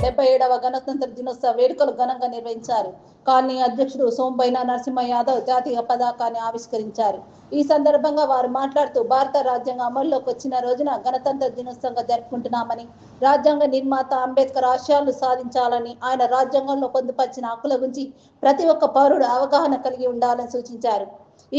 77వ గణతంత్ర దినోత్సవ వేడుకలు ఘనంగా నిర్వహించారు. కాలనీ అధ్యక్షుడు సోంబైన నరసింహ యాదవ్ జాతీయ పతాకాన్ని ఆవిష్కరించారు. ఈ సందర్భంగా వారు మాట్లాడుతూ భారత రాజ్యాంగం అమల్లోకి వచ్చిన రోజున గణతంత్ర దినోత్సవంగా జరుపుకుంటున్నామని, రాజ్యాంగ నిర్మాత అంబేద్కర్ ఆశయాలను సాధించాలని, ఆయన రాజ్యాంగంలో పొందుపరిచిన హక్కుల గురించి ప్రతి ఒక్క పౌరుడు అవగాహన కలిగి ఉండాలని సూచించారు.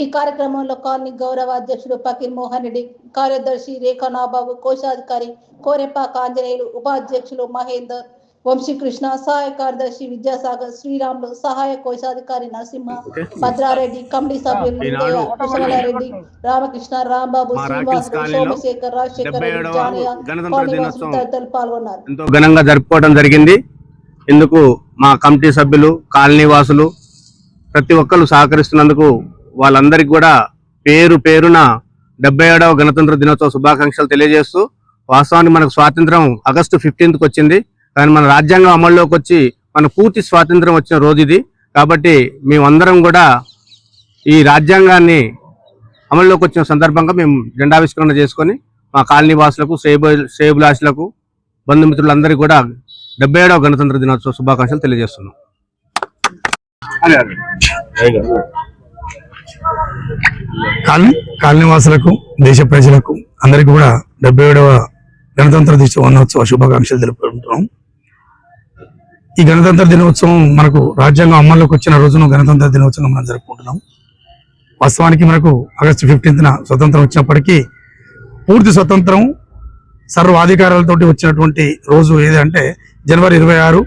ఈ కార్యక్రమంలో కాలనీ గౌరవ అధ్యక్షుడు ఫకీర్ మోహన్ రెడ్డి, కార్యదర్శి రేఖా నాబాబు, కోశాధికారి కోరెపాక ఆంజనేయులు, ఉపాధ్యక్షులు మహేందర్, వంశీకృష్ణ, సహాయ కార్యదర్శి విద్యాసాగర్, శ్రీరాములు, సహాయ కోశాధికారి నరసింహ, భద్రారెడ్డి, కమిటీ సభ్యులు కుశలారెడ్డి, రామకృష్ణ, రాంబాబు, శ్రీనివాస్, సోమశేఖర్, రాజశేఖర్ రెడ్డి, జానయ్య, తదితరులు పాల్గొన్నారు. ఎంతో ఘనంగా జరుపుకోవడం జరిగింది. ఇందుకు మా కమిటీ సభ్యులు, కాలనీ వాసులు ప్రతి ఒక్కరు సహకరిస్తున్నందుకు వాళ్ళందరికీ కూడా పేరు పేరున 77వ గణతంత్ర దినోత్సవ శుభాకాంక్షలు తెలియజేస్తూ, వాస్తవానికి మనకు స్వాతంత్రం ఆగస్టు 15కి వచ్చింది. కానీ మన రాజ్యాంగం అమల్లోకి వచ్చి మన పూర్తి స్వాతంత్రం వచ్చిన రోజు ఇది. కాబట్టి మేమందరం కూడా ఈ రాజ్యాంగాన్ని అమల్లోకి వచ్చిన సందర్భంగా మేము జెండావిష్కరణ చేసుకొని మా కాలనీ వాసులకు, శ్రేయోభిలాషులకు, బంధుమిత్రులందరికీ కూడా 77వ గణతంత్ర దినోత్సవ శుభాకాంక్షలు తెలియజేస్తున్నాం. కాలనీ వాసులకు, దేశ ప్రజలకు అందరికీ కూడా 77వ గణతంత్ర దినోత్సవ శుభాకాంక్షలు తెలుపుకుంటున్నాం. ఈ గణతంత్ర దినోత్సవం మనకు రాజ్యాంగం అమల్లోకి వచ్చిన రోజున గణతంత్ర దినోత్సవం మనం జరుపుకుంటున్నాం. వాస్తవానికి మనకు ఆగస్టు 15న స్వతంత్రం వచ్చినప్పటికీ పూర్తి స్వతంత్రం సర్వాధికారాలతోటి వచ్చినటువంటి రోజు ఏదంటే జనవరి 26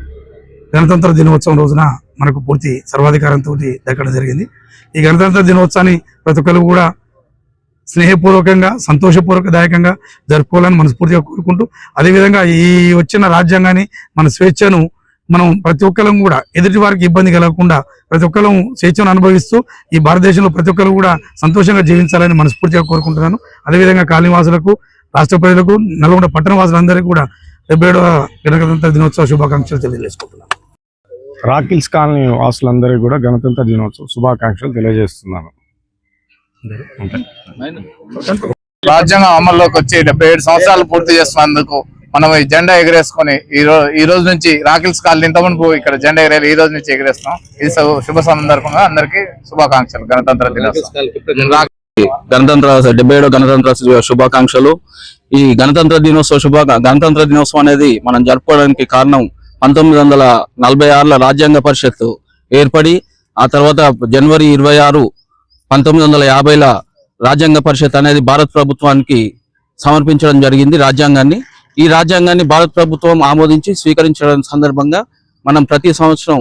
గణతంత్ర దినోత్సవం రోజున మనకు పూర్తి సర్వాధికారంతో దక్కడం జరిగింది. ఈ గణతంత్ర దినోత్సవాన్ని ప్రతి ఒక్కరు కూడా స్నేహపూర్వకంగా, సంతోషపూర్వకదాయకంగా జరుపుకోవాలని మనస్ఫూర్తిగా కోరుకుంటూ, అదేవిధంగా ఈ వచ్చిన రాజ్యాంగాన్ని, మన స్వేచ్ఛను మనం ప్రతి ఒక్కరం కూడా ఎదుటి వారికి ఇబ్బంది కలగకుండా ప్రతి ఒక్కరు స్వేచ్ఛను అనుభవిస్తూ ఈ భారతదేశంలో ప్రతి ఒక్కరు కూడా సంతోషంగా జీవించాలని మనస్ఫూర్తిగా కోరుకుంటున్నాను. అదేవిధంగా కాలనీ వాసులకు, రాష్ట్ర ప్రజలకు, నల్గొండ పట్టణ వాసులందరికీ కూడా 77వ గణతంత్ర దినోత్సవ శుభాకాంక్షలు తెలియజేసుకుంటున్నాను. రాకిల్స్ కాలనీ వాసులందరికీ కూడా గణతంత్ర దినోత్సవ శుభాకాంక్షలు తెలియజేస్తున్నాను. రాజ్యాంగం అమల్లోకి వచ్చి 77 సంవత్సరాలు పూర్తి చేస్తున్నందుకు మనం ఈ జెండా ఎగరేసుకొని ఈ రోజు నుంచి రాకిల్స్ కాలనీ ఇంతకుముందు ఇక్కడ జెండా ఎగరేయాలి, ఈ రోజు నుంచి ఎగరేస్తాం. ఇది శుభ సందర్భంగా అందరికీ శుభాకాంక్షలు. గణతంత్ర దినోత్సవం 77వ గణతంత్ర శుభాకాంక్షలు. ఈ గణతంత్ర దినోత్సవం అనేది మనం జరుపుకోవడానికి కారణం 1946లో రాజ్యాంగ పరిషత్ ఏర్పడి, ఆ తర్వాత జనవరి 26, 1950లో రాజ్యాంగ పరిషత్ అనేది భారత ప్రభుత్వానికి సమర్పించడం జరిగింది రాజ్యాంగాన్ని. ఈ రాజ్యాంగాన్ని భారత ప్రభుత్వం ఆమోదించి స్వీకరించడం సందర్భంగా మనం ప్రతి సంవత్సరం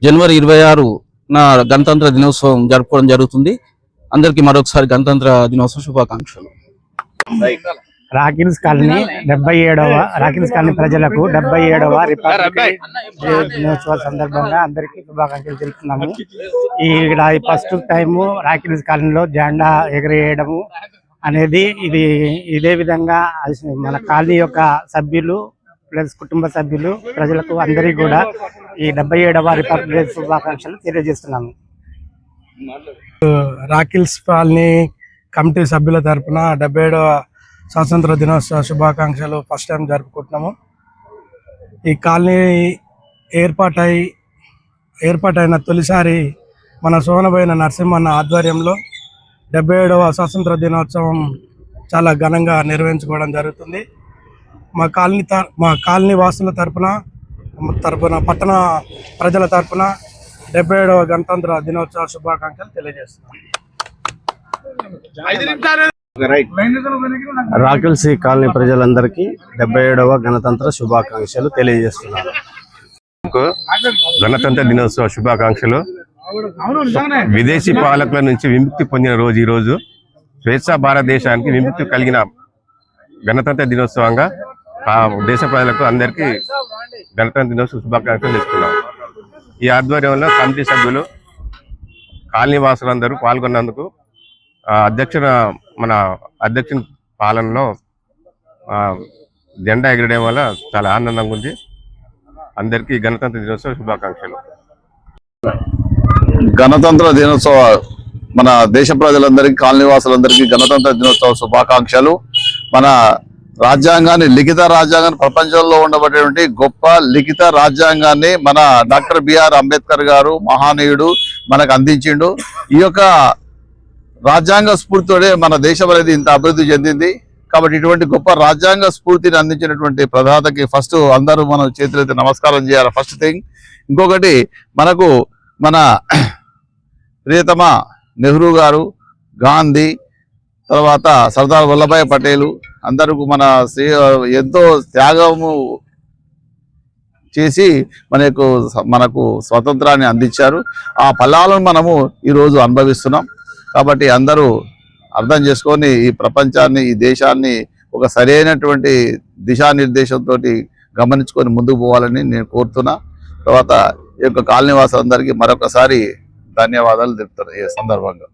జనవరి 26న గణతంత్ర దినోత్సవం జరుపుకోవడం జరుగుతుంది. అందరికీ మరొకసారి గణతంత్ర దినోత్సవ శుభాకాంక్షలు. రాకిల్స్ కాలనీ 77వ రాకిల్స్ కాలనీ ప్రజలకు 77వ రిపబ్లిక్ దినోత్సవ సందర్భంగా అందరికీ శుభాకాంక్షలు తెలుపుతున్నాము. ఇక్కడ ఫస్ట్ టైము రాకిల్స్ కాలనీలో జెండా ఎగరేయడము అనేది ఇదే విధంగా మన కాలనీ యొక్క సభ్యులు ప్లస్ కుటుంబ సభ్యులు ప్రజలకు అందరికీ కూడా ఈ 77వ రిపబ్లిక్ శుభాకాంక్షలు తెలియజేస్తున్నాము. రాకిల్స్ కాలనీ కమిటీ సభ్యుల తరఫున 77వ స్వాతంత్ర దినోత్సవ శుభాకాంక్షలు ఫస్ట్ టైం జరుపుకుంటున్నాము. ఈ కాలనీ ఏర్పాటైన తొలిసారి మన సోనబోయిన నరసింహన్న ఆధ్వర్యంలో 77వ స్వాతంత్ర దినోత్సవం చాలా ఘనంగా నిర్వహించుకోవడం జరుగుతుంది. మా కాలనీ వాసుల తరపున పట్టణ ప్రజల తరపున 77వ గణతంత్ర దినోత్సవ శుభాకాంక్షలు తెలియజేస్తున్నాం. రాకిల్స్ కాలనీ ప్రజలందరికీ 77వ గణతంత్ర శుభాకాంక్షలు తెలియజేస్తున్నారు. గణతంత్ర దినోత్సవ శుభాకాంక్షలు. విదేశీ పాలకుల నుంచి విముక్తి పొందిన రోజు ఈ రోజు. స్వేచ్ఛా భారతదేశానికి విముక్తి కలిగిన గణతంత్ర దినోత్సవంగా దేశ ప్రజలకు అందరికీ గణతంత్ర దినోత్సవ శుభాకాంక్షలు ఇస్తున్నాం. ఈ ఆధ్వర్యంలో కమిటీ సభ్యులు, కాలనీ వాసులందరూ పాల్గొన్నందుకు మన అధ్యక్షుని పాలనలో జెండా ఎగరడం వల్ల చాలా ఆనందంగా ఉంది. అందరికీ గణతంత్ర దినోత్సవ శుభాకాంక్షలు. గణతంత్ర దినోత్సవ మన దేశ ప్రజలందరికీ, కాలనీ వాసులందరికీ గణతంత్ర దినోత్సవ శుభాకాంక్షలు. మన రాజ్యాంగాన్ని, లిఖిత రాజ్యాంగాన్ని, ప్రపంచంలో ఉండబడేటువంటి గొప్ప లిఖిత రాజ్యాంగాన్ని మన డాక్టర్ బిఆర్ అంబేద్కర్ గారు మహానీయుడు మనకు అందించిండు. ఈ యొక్క రాజ్యాంగ స్ఫూర్తితోనే మన దేశం అనేది ఇంత అభివృద్ధి చెందింది. కాబట్టి ఇటువంటి గొప్ప రాజ్యాంగ స్ఫూర్తిని అందించినటువంటి ప్రధాతకి ఫస్ట్ అందరూ మనం చేతులైతే నమస్కారం చేయాలి, ఫస్ట్ థింగ్. ఇంకొకటి, మనకు మన ప్రియతమ నెహ్రూ గారు, గాంధీ, తర్వాత సర్దార్ వల్లభాయ్ పటేలు అందరూ ఎంతో త్యాగము చేసి మనకు స్వతంత్రాన్ని అందించారు. ఆ ఫలాలను మనము ఈరోజు అనుభవిస్తున్నాం. కాబట్టి అందరూ అర్థం చేసుకొని ఈ ప్రపంచాన్ని, ఈ దేశాన్ని ఒక సరైనటువంటి దిశానిర్దేశంతో గమనించుకొని ముందుకు పోవాలని నేను కోరుతున్నా. తర్వాత ఈ యొక్క కాలనీ వాసులందరికీ మరొకసారి ధన్యవాదాలు తెలుపుతాను ఈ సందర్భంగా.